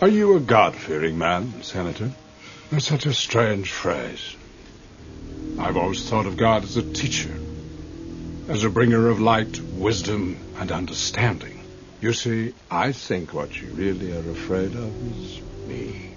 Are you a God-fearing man, Senator? That's such a strange phrase. I've always thought of God as a teacher, as a bringer of light, wisdom, and understanding. You see, I think what you really are afraid of is me.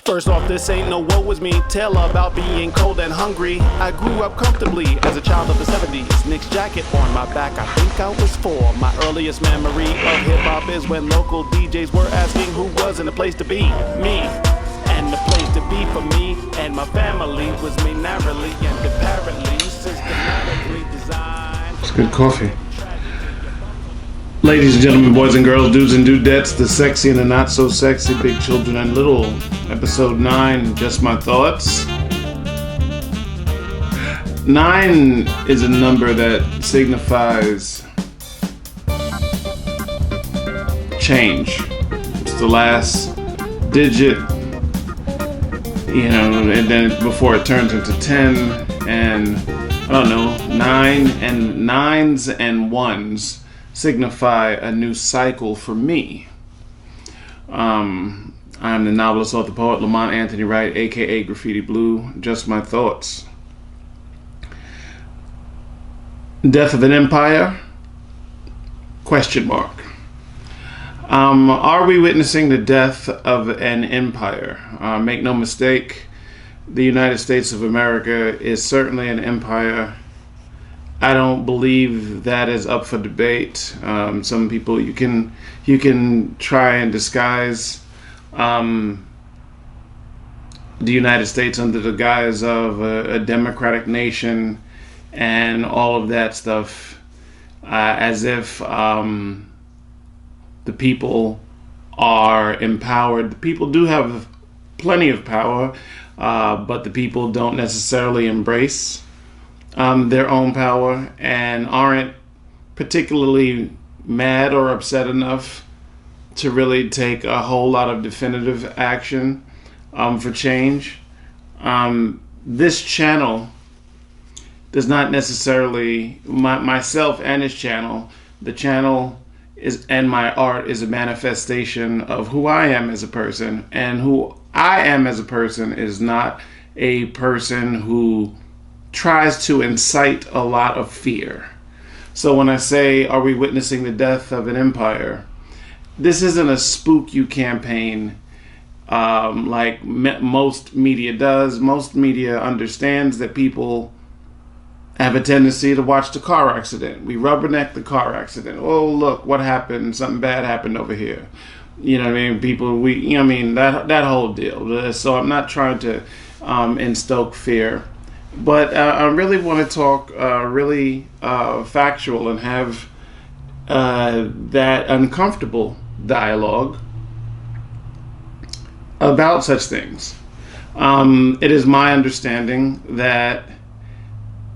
First off, this ain't no woe is me tale about being cold and hungry. I grew up comfortably as a child of the 70s. Nick's jacket on my back, I think I was 4. My earliest memory of hip-hop is when local DJs were asking who was in the place to be. Me. And the place to be for me and my family was me narrowly and apparently systematically designed. It's good coffee. Ladies and gentlemen, boys and girls, dudes and dudettes, the sexy and the not so sexy, big children and little. Episode 9, Just My Thoughts. 9 is a number that signifies change. It's the last digit, and then before it turns into 10, and I don't know, 9 and 9s and 1s signify a new cycle for me. I'm the novelist, author, poet, Lamont Anthony Wright, aka Graffiti Bleu. Just my thoughts. Death of an empire? Question mark. Are we witnessing the death of an empire? Make no mistake, the United States of America is certainly an empire. I don't believe that is up for debate. Some people you can try and disguise the United States under the guise of a democratic nation and all of that stuff, as if the people are empowered. The people do have plenty of power, but the people don't necessarily embrace their own power and aren't particularly mad or upset enough to really take a whole lot of definitive action for change. This channel does not necessarily, myself and his channel, the channel is, and my art is a manifestation of who I am as a person, and who I am as a person is not a person who tries to incite a lot of fear. So when I say, are we witnessing the death of an empire? This isn't a spook you campaign like most media does. Most media understands that people have a tendency to watch the car accident. We rubberneck the car accident. Oh, look, what happened? Something bad happened over here. You know what I mean? People, that whole deal. So I'm not trying to instoke fear. But I really want to talk really factual and have that uncomfortable dialogue about such things. It is my understanding that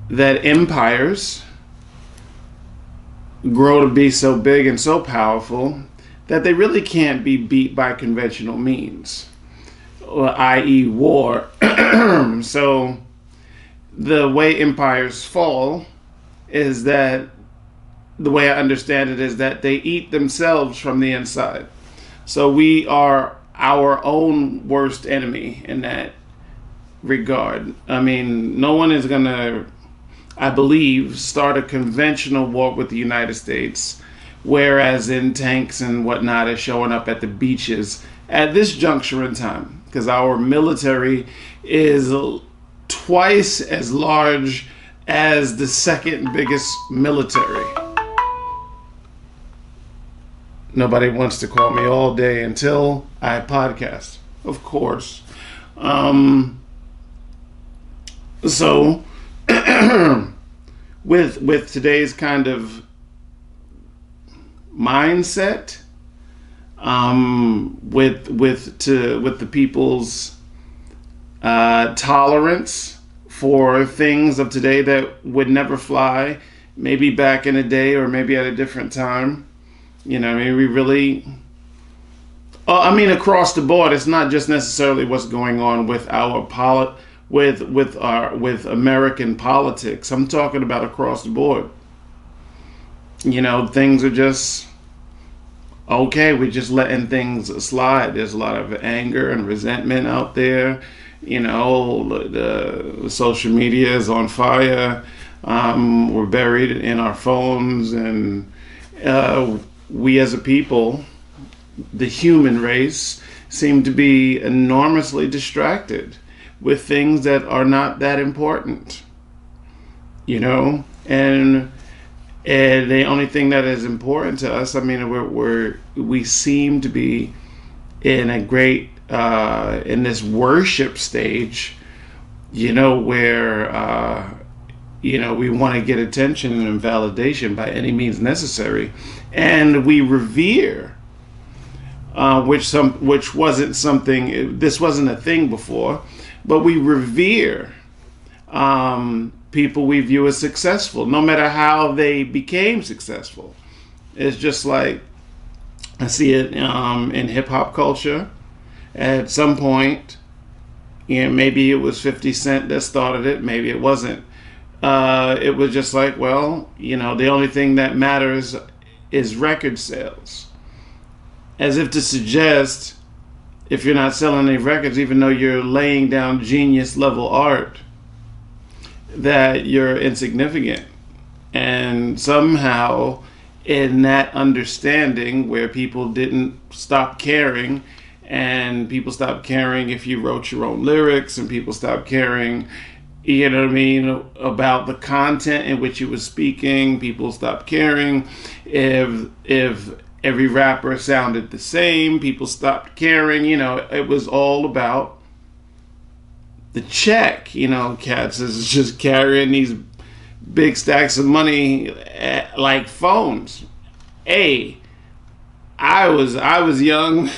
empires grow to be so big and so powerful that they really can't be beat by conventional means, i.e. war. So the way empires fall is that, the way I understand it, is that they eat themselves from the inside. So we are our own worst enemy in that regard. I mean, no one is going to, I believe, start a conventional war with the United States, whereas in tanks and whatnot is showing up at the beaches at this juncture in time, because our military is twice as large as the second biggest military. Nobody wants to call me all day until I podcast, of course. So with today's kind of mindset, with the people's tolerance for things of today that would never fly, maybe back in a day or maybe at a different time. You know, I mean, we really I mean, across the board, it's not just necessarily what's going on with our with American politics. I'm talking about across the board. Things are just okay. We're just letting things slide. There's a lot of anger and resentment out there. The social media is on fire. We're buried in our phones, and we as a people, the human race, seem to be enormously distracted with things that are not that important, and the only thing that is important to us, I mean, we seem to be in a great in this worship stage, where we want to get attention and validation by any means necessary, and we revere, which wasn't something. This wasn't a thing before, but we revere people we view as successful, no matter how they became successful. It's just like I see it in hip hop culture. At some point, maybe it was 50 Cent that started it, maybe it wasn't. It was just like, well, the only thing that matters is record sales. As if to suggest, if you're not selling any records, even though you're laying down genius level art, that you're insignificant. And somehow, in that understanding where people didn't stop caring, and people stopped caring if you wrote your own lyrics, and people stopped caring, about the content in which you were speaking. People stopped caring if every rapper sounded the same. People stopped caring. It was all about the check. Cats is just carrying these big stacks of money like phones. Hey, I was young.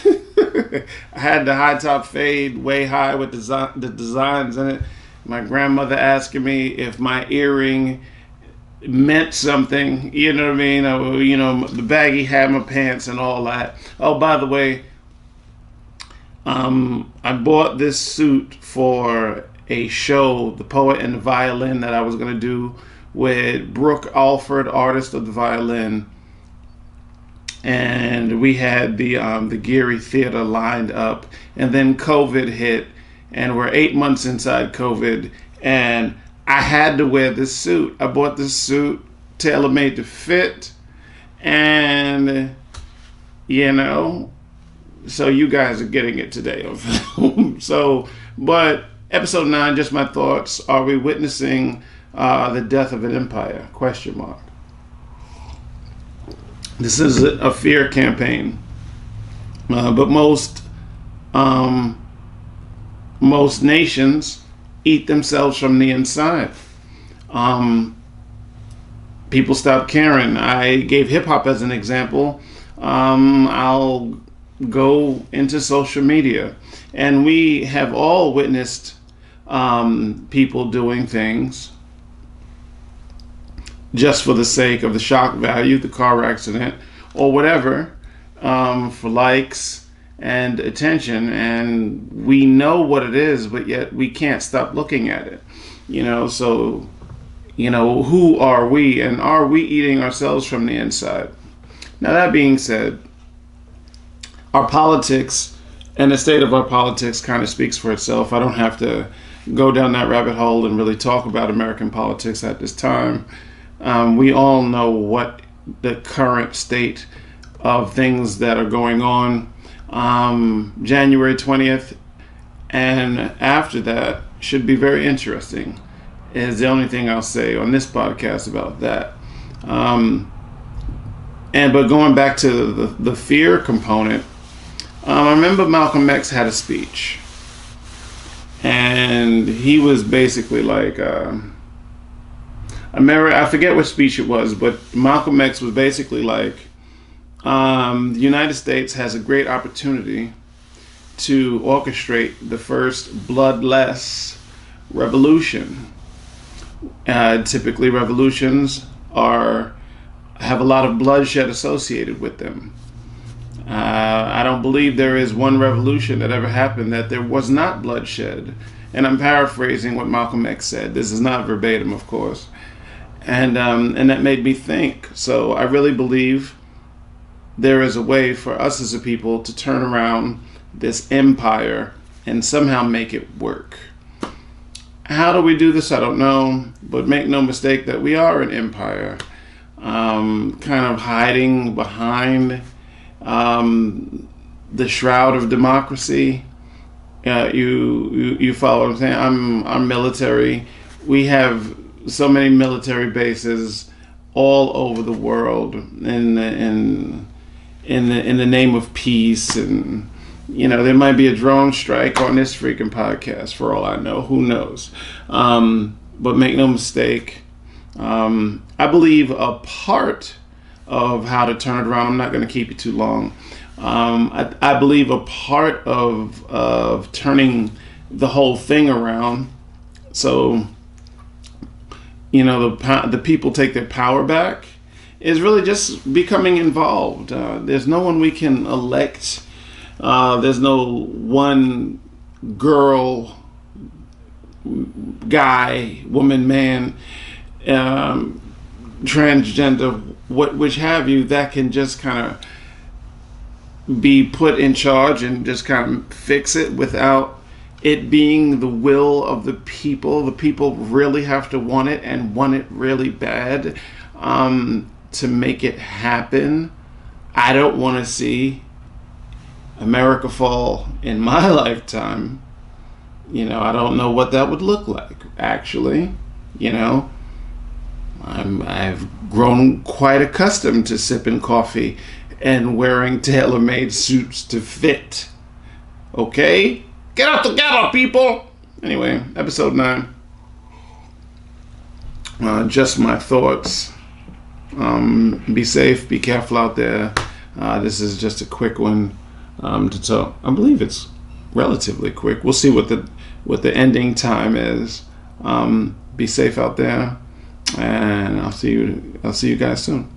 I had the high top fade, way high with the designs in it. My grandmother asking me if my earring meant something. You know what I mean? The baggy hammer pants and all that. Oh, by the way, I bought this suit for a show, The Poet and the Violin, that I was going to do with Brooke Alford, artist of the violin. And we had the Geary Theater lined up, and then COVID hit, and we're 8 months inside COVID, and I had to wear this suit. I bought this suit tailor-made to fit, and so you guys are getting it today on film. But episode 9, just my thoughts. Are we witnessing the death of an empire? Question mark. This is a fear campaign, but most nations eat themselves from the inside. People stop caring. I gave hip hop as an example. I'll go into social media, and we have all witnessed people doing things just for the sake of the shock value, the car accident, or whatever, for likes and attention. And we know what it is, but yet we can't stop looking at it. So, who are we? And are we eating ourselves from the inside? Now, that being said, our politics and the state of our politics kind of speaks for itself. I don't have to go down that rabbit hole and really talk about American politics at this time. We all know what the current state of things that are going on. January 20th and after that should be very interesting, is the only thing I'll say on this podcast about that. But going back to the fear component, I remember Malcolm X had a speech, and he was basically like, I forget what speech it was, but Malcolm X was basically like, the United States has a great opportunity to orchestrate the first bloodless revolution. Typically, revolutions have a lot of bloodshed associated with them. I don't believe there is one revolution that ever happened that there was not bloodshed. And I'm paraphrasing what Malcolm X said. This is not verbatim, of course. And that made me think. So I really believe there is a way for us as a people to turn around this empire and somehow make it work. How do we do this? I don't know. But make no mistake that we are an empire. Kind of hiding behind the shroud of democracy. You follow what I'm saying? I'm military. We have so many military bases all over the world in the name of peace, and there might be a drone strike on this freaking podcast for all I know. Who knows? But make no mistake, I believe a part of how to turn it around. I'm not going to keep you too long. I believe a part of turning the whole thing around, so the people take their power back, is really just becoming involved. There's no one we can elect. There's no one girl, guy, woman, man, transgender, which have you, that can just kind of be put in charge and just kind of fix it without it being the will of the people. The people really have to want it, and want it really bad, to make it happen. I don't want to see America fall in my lifetime. I don't know what that would look like, actually. I've grown quite accustomed to sipping coffee and wearing tailor-made suits to fit. Okay? Get out together, people! Anyway, episode 9. Just my thoughts. Be safe, be careful out there. This is just a quick one to talk. I believe it's relatively quick. We'll see what the ending time is. Be safe out there, and I'll see you guys soon.